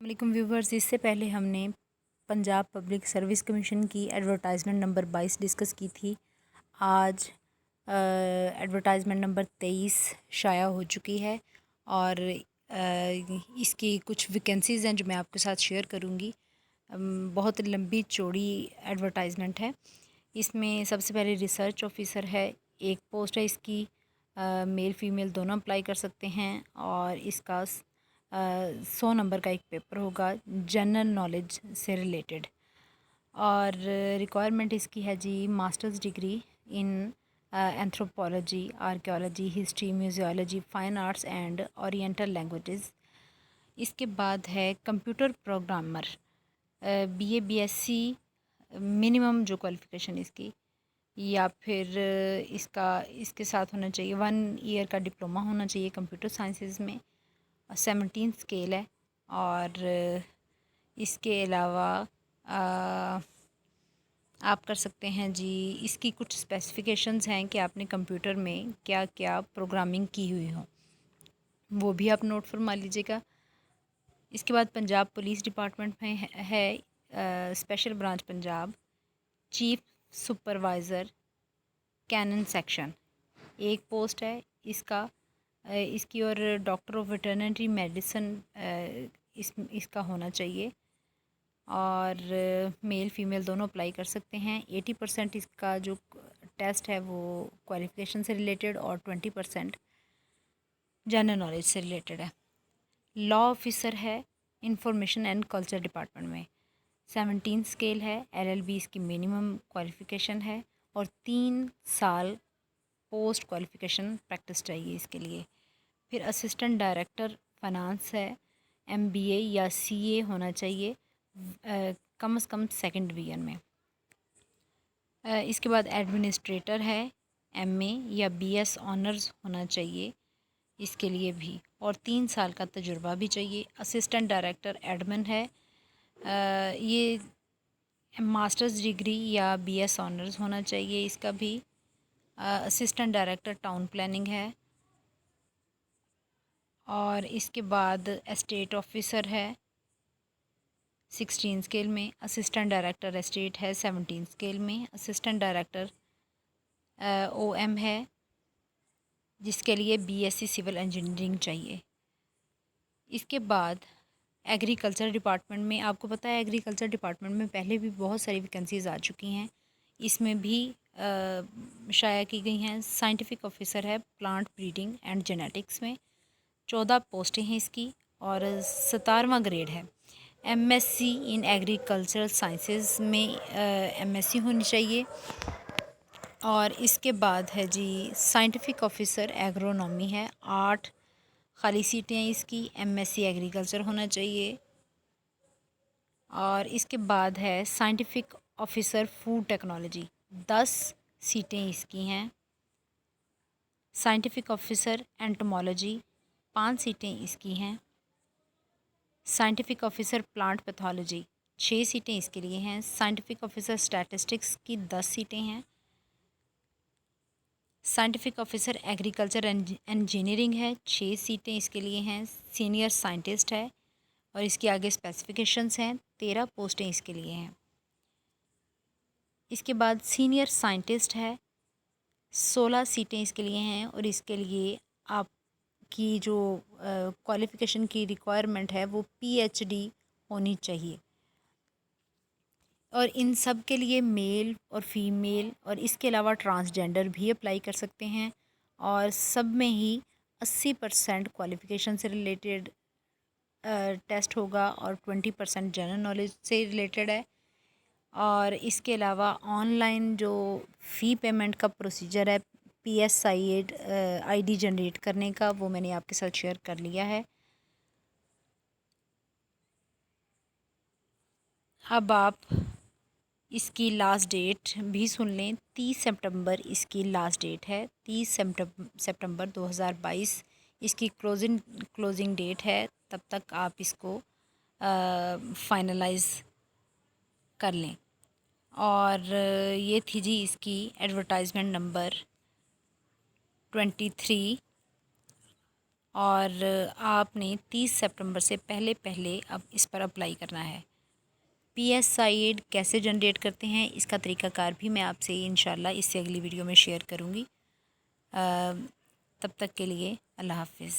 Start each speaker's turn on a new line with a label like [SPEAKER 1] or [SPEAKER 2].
[SPEAKER 1] वालेकुम व्यूवर्स। इससे पहले हमने पंजाब पब्लिक सर्विस कमीशन की एडवर्टाइजमेंट नंबर 22 डिस्कस की थी। आज एडवर्टाइजमेंट नंबर 23 शाया हो चुकी है और इसकी कुछ वैकेंसीज़ हैं जो मैं आपके साथ शेयर करूंगी। बहुत लंबी चौड़ी एडवर्टाइजमेंट है। इसमें सबसे पहले रिसर्च ऑफिसर है, एक पोस्ट है इसकी। मेल फीमेल दोनों अप्लाई कर सकते हैं और इसका 100 नंबर का एक पेपर होगा जनरल नॉलेज से रिलेटेड। और रिक्वायरमेंट इसकी है जी masters degree in anthropology, archaeology, history, museology, fine arts and oriental languages. इसके बाद है computer programmer, BA BSc minimum जो क्वालिफ़िकेशन इसकी, या फिर इसके साथ होना चाहिए 1 ईयर का डिप्लोमा होना चाहिए कंप्यूटर साइंसेस में। 17 स्केल है। और इसके अलावा आप कर सकते हैं जी, इसकी कुछ स्पेसिफिकेशंस हैं कि आपने कंप्यूटर में क्या क्या प्रोग्रामिंग की हुई हो, वो भी आप नोट फरमा लीजिएगा। इसके बाद पंजाब पुलिस डिपार्टमेंट में है special branch Punjab, chief supervisor कैनन सेक्शन, एक पोस्ट है इसकी। और डॉक्टर ऑफ वेटरनरी मेडिसिन इसका होना चाहिए। और मेल फीमेल दोनों अप्लाई कर सकते हैं। 80% इसका जो टेस्ट है वो क्वालिफ़िकेशन से रिलेटेड और 20% जनरल नॉलेज से रिलेटेड है। लॉ ऑफिसर है इंफॉर्मेशन एंड कल्चर डिपार्टमेंट में। 17 स्केल है। LLB इसकी मिनिमम क्वालिफ़िकेशन है और 3 साल पोस्ट क्वालिफ़िकेशन प्रैक्टिस चाहिए इसके लिए। फिर असिस्टेंट डायरेक्टर फाइनेंस है, MBA या CA होना चाहिए कम से कम 2nd डिवीज़न में। इसके बाद एडमिनिस्ट्रेटर है, MA या BS ऑनर्स होना चाहिए इसके लिए भी, और 3 साल का तजुर्बा भी चाहिए। असिस्टेंट डायरेक्टर एडमिन है, ये मास्टर्स डिग्री या BS ऑनर्स होना चाहिए इसका भी। असिस्टेंट डायरेक्टर टाउन प्लानिंग है। और इसके बाद एस्टेट ऑफिसर है 16 स्केल में। असिस्टेंट डायरेक्टर एस्टेट है 17 स्केल में। असिस्टेंट डायरेक्टर OM है जिसके लिए BSc सिविल इंजीनियरिंग चाहिए। इसके बाद एग्रीकल्चर डिपार्टमेंट में, आपको पता है एग्रीकल्चर डिपार्टमेंट में पहले भी बहुत सारी वैकेंसीज़ आ चुकी हैं, इसमें भी शाया की गई हैं। साइंटिफिक ऑफिसर है प्लांट ब्रीडिंग एंड जेनेटिक्स में, 14 पोस्टें हैं इसकी और 17वां ग्रेड है। MSc इन एग्रीकल्चरल साइंसेस में MSc होनी चाहिए। और इसके बाद है जी साइंटिफिक ऑफिसर एग्रोनॉमी है, 8 खाली सीटें हैं इसकी। MSc एग्रीकल्चर होना चाहिए। और इसके बाद है साइंटिफिक ऑफिसर फूड टेक्नोलॉजी, 10 सीटें इसकी हैं। साइंटिफिक ऑफिसर एंटोमोलॉजी, 5 सीटें इसकी हैं। साइंटिफिक ऑफिसर प्लांट पैथोलॉजी, 6 सीटें इसके लिए हैं। साइंटिफिक ऑफिसर स्टैटिस्टिक्स की 10 सीटें हैं। साइंटिफिक ऑफिसर एग्रीकल्चर इंजीनियरिंग है, 6 सीटें इसके लिए हैं। सीनियर साइंटिस्ट है और इसके आगे स्पेसिफिकेशंस हैं, 13 पोस्टें इसके लिए हैं। इसके बाद सीनियर साइंटिस्ट है, 16 सीटें इसके लिए हैं और इसके लिए आपकी जो क्वालिफ़िकेशन की रिक्वायरमेंट है वो PhD होनी चाहिए। और इन सब के लिए मेल और फीमेल और इसके अलावा ट्रांसजेंडर भी अप्लाई कर सकते हैं। और सब में ही 80% क्वालिफ़िकेशन से रिलेटेड टेस्ट होगा और 20% जनरल नॉलेज से रिलेटेड है। और इसके अलावा ऑनलाइन जो फ़ी पेमेंट का प्रोसीजर है PSI ID जनरेट करने का, वो मैंने आपके साथ शेयर कर लिया है। अब आप इसकी लास्ट डेट भी सुन लें, 30 सितंबर इसकी लास्ट डेट है। 30 सितंबर 2022 इसकी क्लोजिंग डेट है। तब तक आप इसको फाइनलाइज़ कर लें। और ये थी जी इसकी एडवर्टाइजमेंट नंबर 23। और आपने 30 सितंबर से पहले पहले अब इस पर अप्लाई करना है। PSID कैसे जनरेट करते हैं इसका तरीक़ाकार भी मैं आपसे इंशाल्लाह इससे अगली वीडियो में शेयर करूँगी। तब तक के लिए अल्लाह हाफ़िज़।